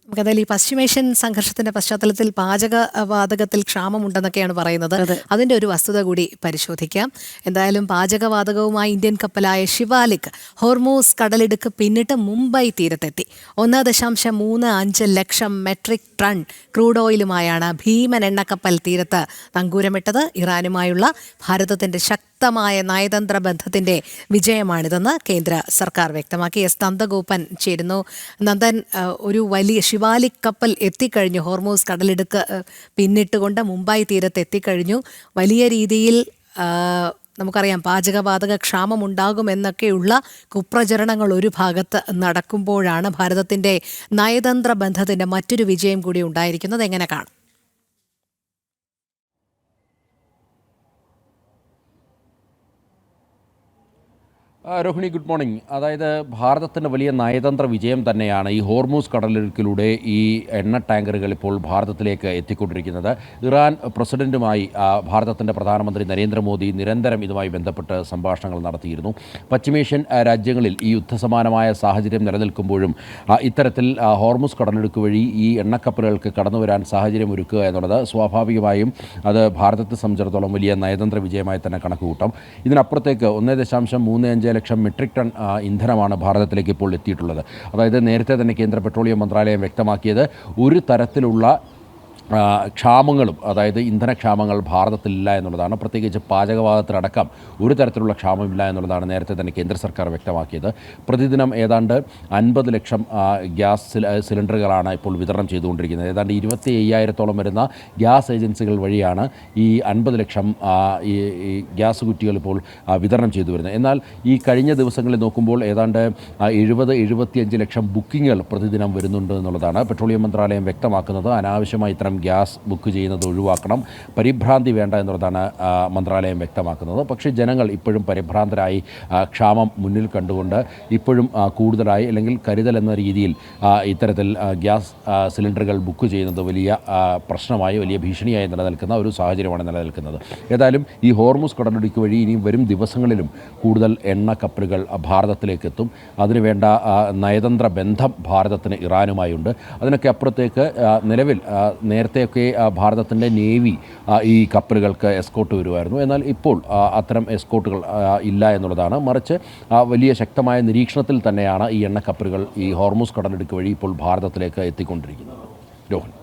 നമുക്കതായത് ഈ പശ്ചിമേഷ്യൻ സംഘർഷത്തിന്റെ പശ്ചാത്തലത്തിൽ പാചകവാതകത്തിൽ ക്ഷാമമുണ്ടെന്നൊക്കെയാണ് പറയുന്നത്. അതിന്റെ ഒരു വസ്തുത കൂടി പരിശോധിക്കാം. എന്തായാലും പാചകവാതകവുമായി ഇന്ത്യൻ കപ്പലായ ശിവാലിക് ഹോർമൂസ് കടലിടുക്ക് പിന്നിട്ട് മുംബൈ തീരത്തെത്തി. 1.35 ലക്ഷം മെട്രിക് ടൺ ക്രൂഡ് ഓയിലുമായാണ് ഭീമൻ എണ്ണക്കപ്പൽ തീരത്ത് നങ്കൂരമിട്ടത്. ഇറാനുമായുള്ള ഭാരതത്തിന്റെ ശക്തമായ നയതന്ത്ര ബന്ധത്തിന്റെ വിജയമാണിതെന്ന് കേന്ദ്ര സർക്കാർ വ്യക്തമാക്കി. എസ് നന്ദഗോപൻ ചേരുന്നു. നന്ദൻ, ഒരു വലിയ ശിവാലിക് കപ്പൽ എത്തിക്കഴിഞ്ഞു. ഹോർമൂസ് കടലിടുക്ക് പിന്നിട്ടുകൊണ്ട് മുംബൈ തീരത്ത് എത്തിക്കഴിഞ്ഞു. വലിയ രീതിയിൽ നമുക്കറിയാം പാചകവാതക ക്ഷാമമുണ്ടാകുമെന്നൊക്കെയുള്ള കുപ്രചരണങ്ങൾ ഒരു ഭാഗത്ത് നടക്കുമ്പോഴാണ് ഭാരതത്തിന്റെ നയതന്ത്ര ബന്ധത്തിന്റെ മറ്റൊരു വിജയം കൂടി ഉണ്ടായിരിക്കുന്നത്. എങ്ങനെ കാണും? Rohini, good morning. അതായത് ഭാരതത്തിൻ്റെ വലിയ നയതന്ത്ര വിജയം തന്നെയാണ് ഈ ഹോർമൂസ് കടലിടുക്കിലൂടെ ഈ എണ്ണ ടാങ്കറുകൾ ഇപ്പോൾ ഭാരതത്തിലേക്ക് എത്തിക്കൊണ്ടിരിക്കുന്നത്. ഇറാൻ പ്രസിഡന്റുമായി ഭാരതത്തിൻ്റെ പ്രധാനമന്ത്രി നരേന്ദ്രമോദി നിരന്തരം ഇതുമായി ബന്ധപ്പെട്ട് സംഭാഷണങ്ങൾ നടത്തിയിരുന്നു. പശ്ചിമേഷ്യൻ രാജ്യങ്ങളിൽ ഈ യുദ്ധസമാനമായ സാഹചര്യം നിലനിൽക്കുമ്പോഴും ഇത്തരത്തിൽ ഹോർമൂസ് കടലിടുക്ക് വഴി ഈ എണ്ണക്കപ്പലുകൾക്ക് കടന്നു വരാൻ സാഹചര്യം ഒരുക്കുക എന്നുള്ളത് സ്വാഭാവികമായും അത് ഭാരതത്തെ സംബന്ധിച്ചിടത്തോളം വലിയ നയതന്ത്ര വിജയമായി തന്നെ കണക്കുകൂട്ടാം. ഇതിനപ്പുറത്തേക്ക് 1.35 ലക്ഷം മെട്രിക് ടൺ ഇന്ധനമാണ് ഭാരതത്തിലേക്ക് ഇപ്പോൾ എത്തിയിട്ടുള്ളത്. അതായത് നേരത്തെ തന്നെ കേന്ദ്ര പെട്രോളിയം മന്ത്രാലയം വ്യക്തമാക്കിയത് ഒരു തരത്തിലുള്ള ക്ഷാമങ്ങളും, അതായത് ഇന്ധനക്ഷാമങ്ങൾ ഭാരതത്തിലില്ല എന്നുള്ളതാണ്. പ്രത്യേകിച്ച് പാചകവാതകത്തിലടക്കം ഒരു തരത്തിലുള്ള ക്ഷാമമില്ല എന്നുള്ളതാണ് നേരത്തെ തന്നെ കേന്ദ്ര സർക്കാർ വ്യക്തമാക്കിയത്. പ്രതിദിനം ഏതാണ്ട് 50 ലക്ഷം ഗ്യാസ് സിലിണ്ടറുകളാണ് ഇപ്പോൾ വിതരണം ചെയ്തുകൊണ്ടിരിക്കുന്നത്. ഏതാണ്ട് 25,000-ഓളം വരുന്ന ഗ്യാസ് ഏജൻസികൾ വഴിയാണ് ഈ 50 ലക്ഷം ഈ ഗ്യാസ് കുറ്റികൾ ഇപ്പോൾ വിതരണം ചെയ്തു വരുന്നത്. എന്നാൽ ഈ കഴിഞ്ഞ ദിവസങ്ങളിൽ നോക്കുമ്പോൾ ഏതാണ്ട് 70-75 ലക്ഷം ബുക്കിങ്ങുകൾ പ്രതിദിനം വരുന്നുണ്ട് എന്നുള്ളതാണ് പെട്രോളിയം മന്ത്രാലയം വ്യക്തമാക്കുന്നത്. അനാവശ്യമായി ഇത്തരം ഗ്യാസ് ബുക്ക് ചെയ്യുന്നത് ഒഴിവാക്കണം, പരിഭ്രാന്തി വേണ്ട എന്നുള്ളതാണ് മന്ത്രാലയം വ്യക്തമാക്കുന്നത്. പക്ഷേ ജനങ്ങൾ ഇപ്പോഴും പരിഭ്രാന്തരായി ക്ഷാമം മുന്നിൽ കണ്ടുകൊണ്ട് ഇപ്പോഴും കൂടുതലായി അല്ലെങ്കിൽ കരുതൽ എന്ന രീതിയിൽ ഇത്തരത്തിൽ ഗ്യാസ് സിലിണ്ടറുകൾ ബുക്ക് ചെയ്യുന്നത് വലിയ പ്രശ്നമായി, വലിയ ഭീഷണിയായി നിലനിൽക്കുന്ന ഒരു സാഹചര്യമാണ് നിലനിൽക്കുന്നത്. ഏതായാലും ഈ ഹോർമൂസ് കടലിടുക്ക് വഴി ഇനിയും വരും ദിവസങ്ങളിലും കൂടുതൽ എണ്ണ കപ്പലുകൾ ഭാരതത്തിലേക്ക് എത്തും. അതിനുവേണ്ട നയതന്ത്ര ബന്ധം ഭാരതത്തിന് ഇറാനുമായുണ്ട്. അതിനൊക്കെ അപ്പുറത്തേക്ക് നിലവിൽ നേരത്തെയൊക്കെ ഭാരതത്തിൻ്റെ നേവി ഈ കപ്പലുകൾക്ക് എസ്കോർട്ട് വരുമായിരുന്നു. എന്നാൽ ഇപ്പോൾ അത്തരം എസ്കോർട്ടുകൾ ഇല്ല എന്നുള്ളതാണ്. മറിച്ച് വലിയ ശക്തമായ നിരീക്ഷണത്തിൽ തന്നെയാണ് ഈ എണ്ണക്കപ്പലുകൾ ഈ ഹോർമൂസ് കടലിടുക്ക് വഴി ഇപ്പോൾ ഭാരതത്തിലേക്ക് എത്തിക്കൊണ്ടിരിക്കുന്നത്. രോഹൻ.